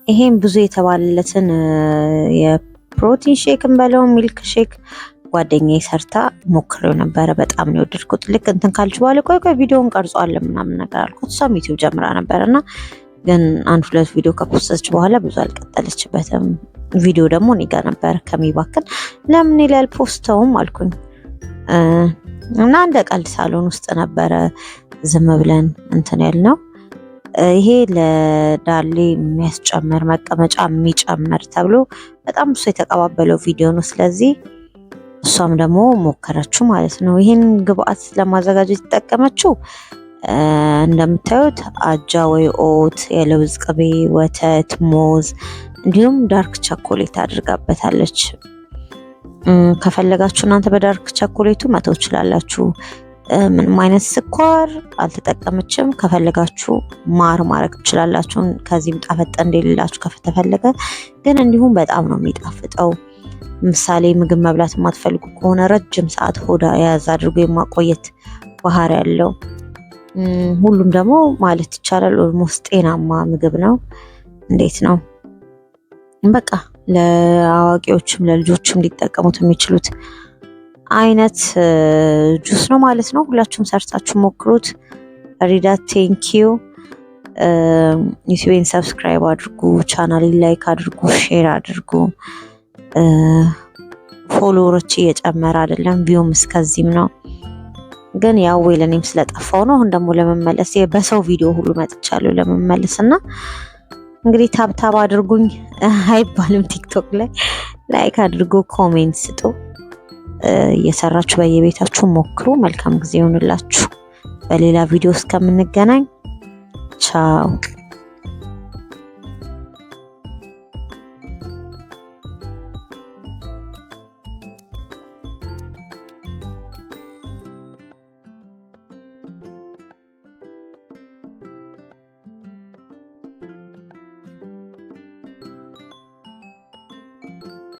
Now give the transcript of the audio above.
ይሄን ብዙ የተባለለትን የፕሮቲን ሼክን በለው ሚልክ ሼክ ጓደኛዬ ሰርታ ሞክሬው ነበረ። በጣም ነው የወደድኩት። ልክ እንትን ካልች በኋላ ቆይ ቪዲዮውን ቀርጿለን ምናምን ነገር አልኩት። እሷም ዩቲዩብ ጀምራ ነበርና ግን አንድ ሁለት ቪዲዮ ከፖስተች በኋላ ብዙ አልቀጠለችበትም። ቪዲዮ ደግሞ እኔ ጋር ነበር ከሚባክን ለምን ይላል ፖስተውም አልኩኝ እና እንደ ቀልድ ሳሎን ውስጥ ነበረ ዝም ብለን እንትን ያልነው። ይሄ ለዳሌ የሚያስጨምር መቀመጫ የሚጨምር ተብሎ በጣም ብዙ የተቀባበለው ቪዲዮ ነው። ስለዚህ እሷም ደግሞ ሞከረችው ማለት ነው። ይሄን ግብአት ለማዘጋጀት የተጠቀመችው እንደምታዩት አጃ ወይ ኦት፣ የለውዝ ቅቤ፣ ወተት፣ ሞዝ እንዲሁም ዳርክ ቸኮሌት አድርጋበታለች። ከፈለጋችሁ እናንተ በዳርክ ቸኮሌቱ መተው ትችላላችሁ። ምንም አይነት ስኳር አልተጠቀመችም። ከፈለጋችሁ ማር ማድረግ ትችላላችሁ። ከዚህም ጣፈጥ እንደሌላችሁ ከተፈለገ ግን እንዲሁም በጣም ነው የሚጣፍጠው። ምሳሌ ምግብ መብላት የማትፈልጉ ከሆነ ረጅም ሰዓት ሆዳ የያዝ አድርጎ የማቆየት ባህሪ ያለው ሁሉም ደግሞ ማለት ይቻላል ኦልሞስት ጤናማ ምግብ ነው። እንዴት ነው በቃ ለአዋቂዎችም ለልጆችም ሊጠቀሙት የሚችሉት አይነት ጁስ ነው ማለት ነው። ሁላችሁም ሰርታችሁ ሞክሩት። ሪዳት ቴንኪዩ። ዩቲዩብን ሰብስክራይብ አድርጉ፣ ቻናሌን ላይክ አድርጉ፣ ሼር አድርጉ። ፎሎወሮች እየጨመረ አይደለም፣ ቪውም እስከዚህም ነው። ግን ያው ለኔም ስለጠፋው ነው። አሁን ደግሞ ለመመለስ በሰው ቪዲዮ ሁሉ መጥቻለሁ ለመመለስና እንግዲህ ታብታብ አድርጉኝ አይባልም ቲክቶክ ላይ ላይክ አድርጉ፣ ኮሜንት ስጡ። እየሰራችሁ በየቤታችሁ ሞክሩ። መልካም ጊዜ ይሁንላችሁ። በሌላ ቪዲዮ እስከምንገናኝ ቻው።